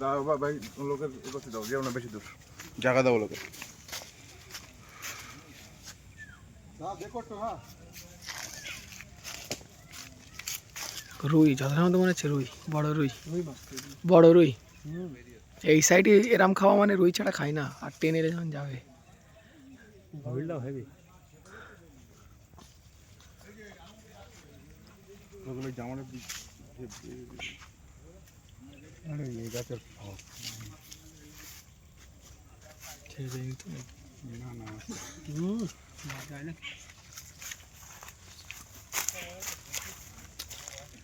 দাও ভাই, লোকের কাছে দাও, যেও না বেশি দূর, জায়গা দাও লোকের। রুই যথার মতো মনে হচ্ছে, রুই বড় রুই, বড় রুই। এই সাইডে এরাম খাওয়া মানে রুই ছাড়া খাই না, আর টেনে যখন যাবে জামানের গাছের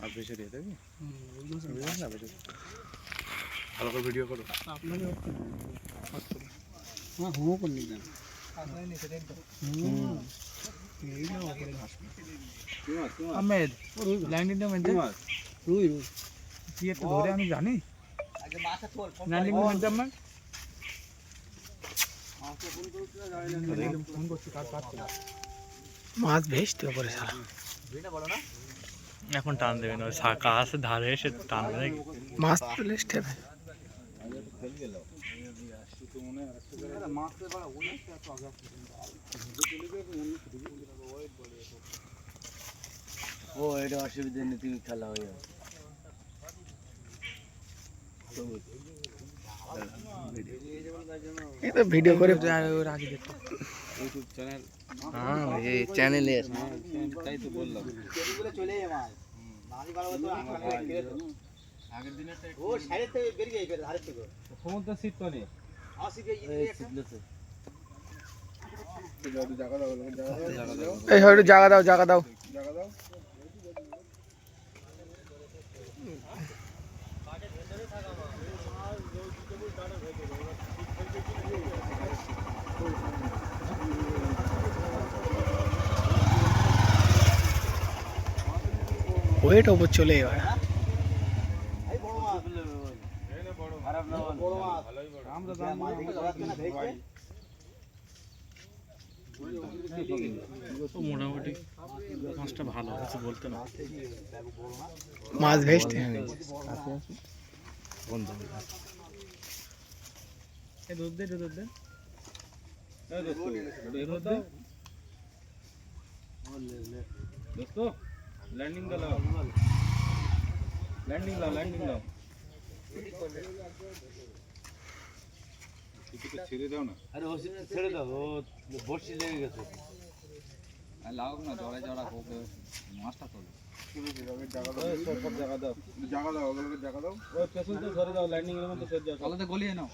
আর বেশি দিয়ে দেবে, ভালো করে ভিডিও করো। আহমেদ ল্যান্ডিংটা মেনতে রুই রুই কি একটা ধরে আমি জানি ল্যান্ডিংটা মেনতে আমার ফোন করছি কার পাচ্ছে মাছ ভেসতে উপরে সারা। এখন টান দেবে না, শাখা আছে ধারে এসে টানবে নাকি? মাছ তো লিস্ট হবে। ও এটা অসুবিধা নেই, তুমি খেলা হয়ে যাবে। এই তো ভিডিও করে আগে দেখো ইউটিউব চ্যানেল, হ্যাঁ এই চ্যানেলে আছে, তাই তো বললাম। আগের দিনে ও সাইড থেকে বেরিয়ে গেছে, ধারে থেকে সমুদ্র শীত তো নেই, আসি গিয়ে শীতলেছে। জায়গা দাও, জায়গা দাও, এই হয়তো জায়গা দাও, জায়গা দাও। জায়গা দাও। ওয়েট ওপর চলে এবার। মোটামুটি মাছটা ভালো কিছু বলতে না, মাছ ভেসতে দুধ দে দুধ দে দোস্ত ল্যান্ডিং দাও, ল্যান্ডিং দাও, ল্যান্ডিং দাও, ছেড়ে দাও না। আরে ওসি ছেড়ে দাও, ও বর্ষি লেগে গেছে। আর লাগুক না, জড়াই জড়া হোক, মাছটা তোলো। জায়গা দাও, জায়গা দাও, জায়গা দাও, ওগুলোকে জায়গা দাও। ওই পেছন তো ধরে দাও, ল্যান্ডিং এর মধ্যে সেট দাও, তাহলে গলিয়ে নাও।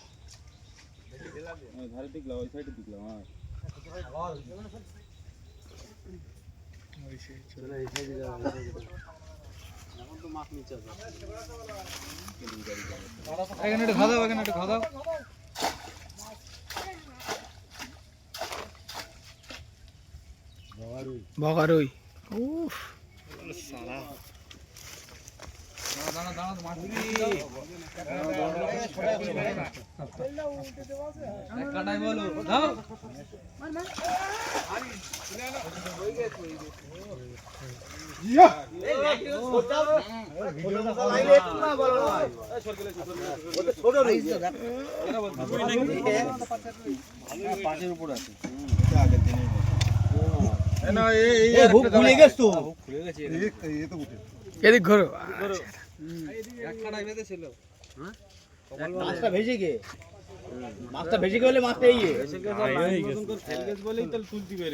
ধারে দিকলাম, ওই সাইডে দিকলাম, হ্যাঁ এখন তো মাছ নিচে আছে। এখানে একটু খাওয়া দাও, এখানে একটু খাওয়া দাও। বগা রুই। উফ দাঁড়া দাঁড়া মাছ কাটাই বলো দাও পাশের উপর আছে, এদিক ঘোরো। মাছটা ভেজে গে, মাছটা ভেজে গেলে মাছটা এই